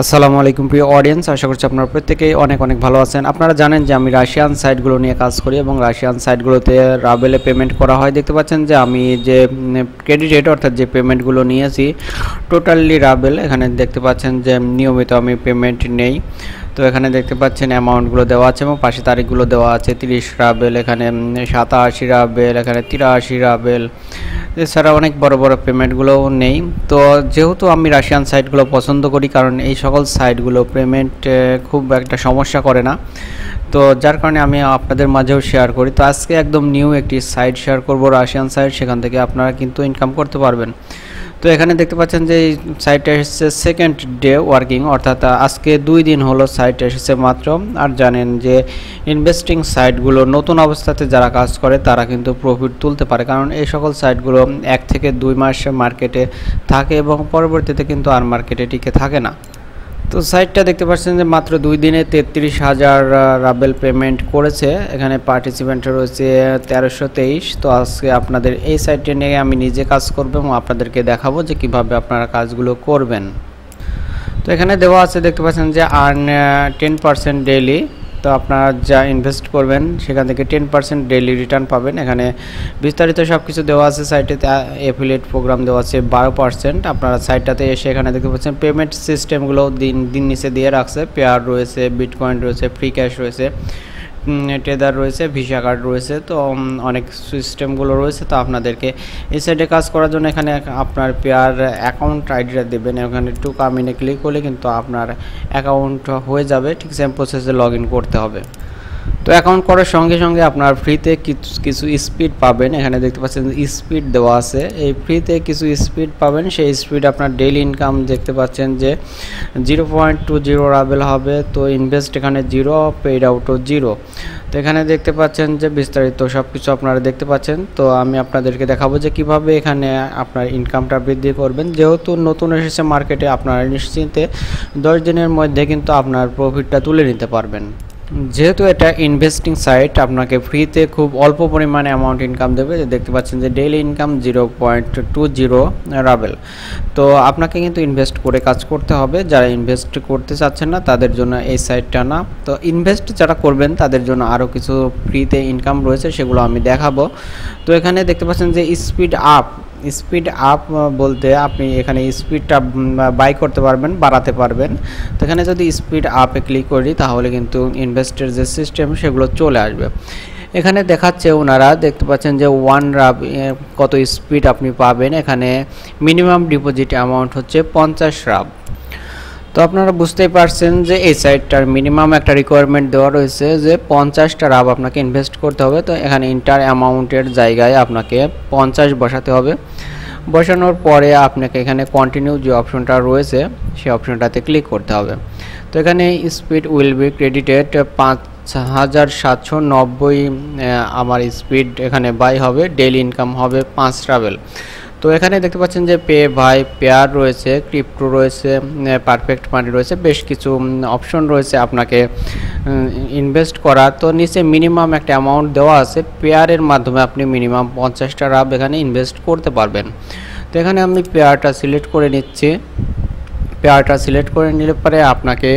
আসসালামু আলাইকুম প্রিয় অডিয়েন্স, আশা করছি আপনারা প্রত্যেকেই অনেক অনেক ভালো আছেন। আপনারা জানেন যে আমি রাশিয়ান সাইটগুলো নিয়ে কাজ করি এবং রাশিয়ান সাইটগুলোতে রাবেলে পেমেন্ট করা হয়। দেখতে পাচ্ছেন যে আমি যে ক্রেডিট অর্থাৎ যে পেমেন্টগুলো নিয়েছি টোটালি রাবেল। এখানে দেখতে পাচ্ছেন যে নিয়মিত আমি পেমেন্ট নেই। তো এখানে দেখতে পাচ্ছেন অ্যামাউন্টগুলো দেওয়া আছে এবং পাশে তারিখগুলো দেওয়া আছে। 30 রাবেল, এখানে 87 রাবেল, এখানে 83 রাবেল। এছাড়া অনেক বড় বড় পেমেন্টগুলোও নেই। তো যেহেতু আমি রাশিয়ান সাইটগুলো পছন্দ করি, কারণ এই সকল সাইটগুলো পেমেন্ট খুব একটা সমস্যা করে না, তো যার কারণে আমি আপনাদের মাঝেও শেয়ার করি। তো আজকে একদম নিউ একটি সাইট শেয়ার করব, রাশিয়ান সাইট, সেখান থেকে আপনারা কিন্তু ইনকাম করতে পারবেন। তো এখানে দেখতে পাচ্ছেন যে এই সাইটটা এসেছে সেকেন্ড ডে ওয়ার্কিং, অর্থাৎ আজকে 2 দিন হলো সাইট এসেছে মাত্র। আর জানেন যে ইনভেস্টিং সাইটগুলো নতুন অবস্থাতে যারা কাজ করে তারা কিন্তু প্রফিট তুলতে পারে, কারণ এই সকল সাইটগুলো 1 থেকে 2 মাস মার্কেটে থাকে এবং পরবর্তীতে কিন্তু আর মার্কেটে টিকে থাকে না। তো সাইটটা দেখতে পাচ্ছেন যে মাত্র 2 দিনে 33,000 রাবেল পেমেন্ট করেছে। এখানে পার্টিসিপেন্ট রয়েছে 1323। তো আজকে আপনাদের এই সাইটটা নিয়ে আমি নিজে কাজ করব এবং আপনাদেরকে দেখাবো যে কিভাবে আপনারা কাজগুলো করবেন। তো এখানে দেওয়া আছে, দেখতে পাচ্ছেন যে আর্ন 10% ডেইলি। তো আপনারা যা ইনভেস্ট করবেন সেখান থেকে 10% ডেইলি রিটার্ন পাবেন। এখানে বিস্তারিত সব কিছু দেওয়া আছে। সাইটেতে অ্যাফিলিয়েট প্রোগ্রাম দেওয়া আছে 12%। আপনারা সাইটটাতে এসে এখানে দেখতে পাচ্ছেন পেমেন্ট সিস্টেমগুলো দিন নিচে দিয়ে রাখছে। পেয়ার রয়েছে, বিটকয়েন রয়েছে, ফ্রি ক্যাশ রয়েছে, টেদার রয়েছে, ভিসা কার্ড রয়েছে। তো অনেক সিস্টেমগুলো রয়েছে। তো আপনাদেরকে এই সাইডে কাজ করার জন্য এখানে আপনার পেয়ার অ্যাকাউন্ট আইডিটা দেবেন। এখানে টু কামিনে ক্লিক করলে কিন্তু আপনার অ্যাকাউন্ট হয়ে যাবে। ঠিক সেম প্রসেসে লগ ইন করতে হবে। তো অ্যাকাউন্ট করার সঙ্গে সঙ্গে আপনার ফ্রিতে কিছু স্পিড পাবেন। এখানে দেখতে পাচ্ছেন স্পিড দেওয়া আছে। এই ফ্রিতে কিছু স্পিড পাবেন। সেই স্পিড আপনার ডেইলি ইনকাম দেখতে পাচ্ছেন যে 0.20 রাবেল হবে। তো ইনভেস্ট এখানে 0, পেইড আউটও 0। তো এখানে দেখতে পাচ্ছেন যে বিস্তারিত সব কিছু আপনারা দেখতে পাচ্ছেন। তো আমি আপনাদেরকে দেখাবো যে কিভাবে এখানে আপনার ইনকামটা বৃদ্ধি করবেন। যেহেতু নতুন এসেছে মার্কেটে, আপনারা নিশ্চিন্তে 10 দিনের মধ্যে কিন্তু আপনার প্রফিটটা তুলে নিতে পারবেন। যেহেতু এটা ইনভেস্টিং সাইট, আপনাকে ফ্রিতে খুব অল্প পরিমাণে অ্যামাউন্ট ইনকাম দেবে। দেখতে পাচ্ছেন যে ডেইলি ইনকাম 0.20 রাবেল। তো আপনাকে কিন্তু ইনভেস্ট করে কাজ করতে হবে। যারা ইনভেস্ট করতে চাচ্ছেন না তাদের জন্য এই সাইটটা না। তো ইনভেস্ট যারা করবেন তাদের জন্য আরও কিছু ফ্রিতে ইনকাম রয়েছে, সেগুলো আমি দেখাবো। তো এখানে দেখতে পাচ্ছেন যে স্পিড আপ বলতে আপনি এখানে স্পিডটা বাই করতে পারবেন, বাড়াতে পারবেন। তো এখানে যদি স্পিড আপে ক্লিক করি তাহলে কিন্তু ইনভেস্টের যে সিস্টেম সেগুলো চলে আসবে। এখানে দেখাচ্ছে ওনারা, দেখতে পাচ্ছেন যে 1 রাব কত স্পিড আপনি পাবেন। এখানে মিনিমাম ডিপোজিট অ্যামাউন্ট হচ্ছে 50 রাব। তো আপনারা বুঝতেই পারছেন যে এই সাইটটার মিনিমাম একটা রিকোয়ারমেন্ট দেওয়া রয়েছে যে 50টা রাব আপনাকে ইনভেস্ট করতে হবে। তো এখানে ইন্টার অ্যামাউন্টের জায়গায় আপনাকে 50 বসাতে হবে। বসানোর পরে আপনাকে এখানে কন্টিনিউ যে অপশনটা রয়েছে সেই অপশনটাতে ক্লিক করতে হবে। তো এখানে স্পিড উইল বি ক্রেডিটেড 5790 আমার স্পিড এখানে বাই হবে। ডেইলি ইনকাম হবে 5 রাবেল। তো এখানে দেখতে পাচ্ছেন যে পে বাই পেয়ার রয়েছে, ক্রিপ্টো রয়েছে, পারফেক্ট মানি রয়েছে, বেশ কিছু অপশন রয়েছে আপনাকে ইনভেস্ট করা। তো নিচে মিনিমাম একটা অ্যামাউন্ট দেওয়া আছে। পেয়ারের মাধ্যমে আপনি মিনিমাম 50টা রাব এখানে ইনভেস্ট করতে পারবেন। তো এখানে আমি পেয়ারটা সিলেক্ট করে নিচ্ছি। পেয়ারটা সিলেক্ট করে নিলে পরে আপনাকে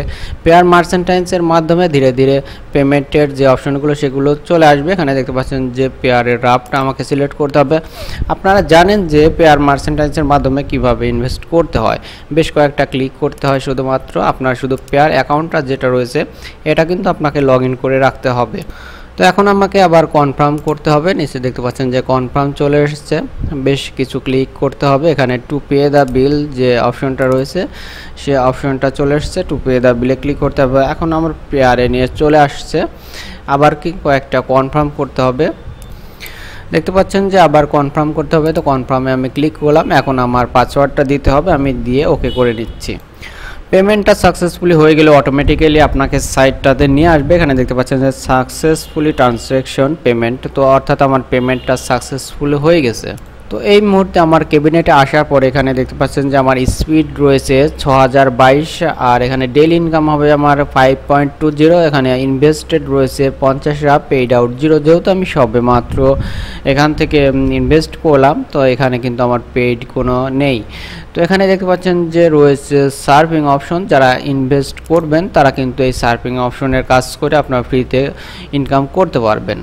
পেয়ার মার্চেন্টাইন্সের মাধ্যমে ধীরে ধীরে পেমেন্টের যে অপশনগুলো সেগুলো চলে আসবে। এখানে দেখতে পাচ্ছেন যে পেয়ারের রাবটা আমাকে সিলেক্ট করতে হবে। আপনারা জানেন যে পেয়ার মার্চেন্টাইন্সের মাধ্যমে কিভাবে ইনভেস্ট করতে হয়। বেশ কয়েকটা ক্লিক করতে হয় শুধুমাত্র। আপনার শুধু পেয়ার অ্যাকাউন্টটা যেটা রয়েছে এটা কিন্তু আপনাকে লগ ইন করে রাখতে হবে। তো এখন আমাকে আবার কনফার্ম করতে হবে। নিচে দেখতে পাচ্ছেন যে কনফার্ম চলে এসেছে। বেশ কিছু ক্লিক করতে হবে। এখানে টু পে দ্য বিল যে অপশনটা রয়েছে সে অপশনটা চলে এসেছে। টু পে দ্য বিলে ক্লিক করতে হবে। এখন আমার পেয়ারে নিয়ে চলে আসছে। আবার কি কয়েকটা কনফার্ম করতে হবে। দেখতে পাচ্ছেন যে আবার কনফার্ম করতে হবে। তো কনফার্মে আমি ক্লিক করলাম। এখন আমার পাসওয়ার্ডটা দিতে হবে, আমি দিয়ে ওকে করে নিচ্ছি। পেমেন্টটা সাকসেসফুলি হয়ে গেলে অটোমেটিক্যালি আপনাকে সাইটটাতে নিয়ে আসবে। এখানে দেখতে পাচ্ছেন যে সাকসেসফুলি ট্রানজ্যাকশন পেমেন্ট। তো অর্থাৎ আমার পেমেন্টটা সাকসেসফুলি হয়ে গেছে। তো এই মুহূর্তে আমার ক্যাবিনেটে আসার পর এখানে দেখতে পাচ্ছেন যে আমার স্পিড রয়েছে 6022 আর এখানে ডেইলি ইনকাম হবে আমার 5.20, এখানে ইনভেস্টেড রয়েছে 50, পেইড আউট 0। যেহেতু আমি সবে মাত্র এখান থেকে ইনভেস্ট করলাম, তো এখানে কিন্তু আমার পেইড কোনো নেই। তো এখানে দেখতে পাচ্ছেন যে রয়েছে সার্ফিং অপশন, যারা ইনভেস্ট করবেন তারা কিন্তু এই সার্ফিং অপশনের কাজ করে আপনার ফ্রিতে ইনকাম করতে পারবেন।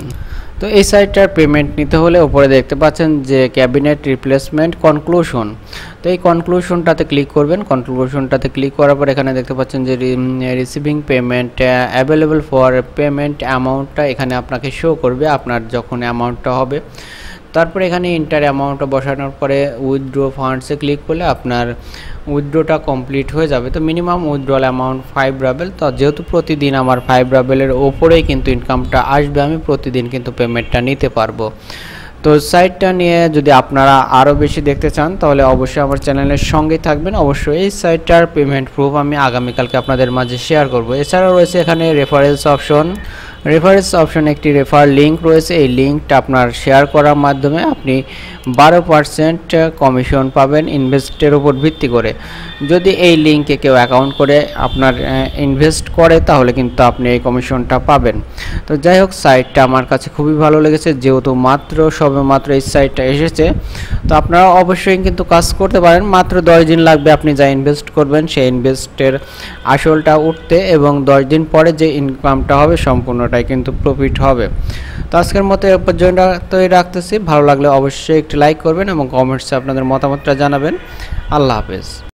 তো এই সাইটটার পেমেন্ট নিতে হলে উপরে দেখতে পাচ্ছেন যে ক্যাবিনেট রিপ্লেসমেন্ট কনক্লুশন, তো এই কনক্লুশনটাতে ক্লিক করবেন। কনক্লুশনটাতে ক্লিক করার পর এখানে দেখতে পাচ্ছেন যে receiving payment available for payment অ্যামাউন্টটা এখানে আপনাকে শো করবে আপনার যখন অ্যামাউন্টটা হবে। তারপরে এখানে ইন্টার অ্যামাউন্টটা বসানোর পরে উইথড্র ফান্ডসে ক্লিক করলে আপনার উইথড্রটা কমপ্লিট হয়ে যাবে। তো মিনিমাম উইথড্রল অ্যামাউন্ট 5 রাবেল। তো যেহেতু প্রতিদিন আমার 5 রাবেলের ওপরেই কিন্তু ইনকামটা আসবে, আমি প্রতিদিন কিন্তু পেমেন্টটা নিতে পারবো। তো সাইটটা নিয়ে যদি আপনারা আরও বেশি দেখতে চান তাহলে অবশ্যই আমার চ্যানেলের সঙ্গেই থাকবেন। অবশ্যই এই সাইটটার পেমেন্ট প্রুফ আমি আগামীকালকে আপনাদের মাঝে শেয়ার করব। এছাড়াও রয়েছে এখানে রেফারেন্স অপশন। রেফারেন্স অপশনে একটি রেফার লিঙ্ক রয়েছে, এই লিঙ্কটা আপনার শেয়ার করার মাধ্যমে আপনি 12% কমিশন পাবেন ইনভেস্টের উপর ভিত্তি করে। যদি এই লিঙ্কে কেউ অ্যাকাউন্ট করে আপনার ইনভেস্ট করে তাহলে কিন্তু আপনি এই কমিশনটা পাবেন। তো যাই হোক, সাইটটা আমার কাছে খুবই ভালো লেগেছে, যেহেতু সবেমাত্র এই সাইটটা এসেছে। তো আপনারা অবশ্যই কিন্তু কাজ করতে পারেন। মাত্র 10 দিন লাগবে আপনি যা ইনভেস্ট করবেন সেই ইনভেস্টের আসলটা উঠতে, এবং 10 দিন পরে যে ইনকামটা হবে সম্পূর্ণটাই কিন্তু প্রফিট হবে। তো আজকের মতো এ পর্যন্তই রাখতেছি। ভালো লাগলে অবশ্যই একটি লাইক করবেন এবং কমেন্টসে আপনাদের মতামতটা জানাবেন। আল্লাহ হাফেজ।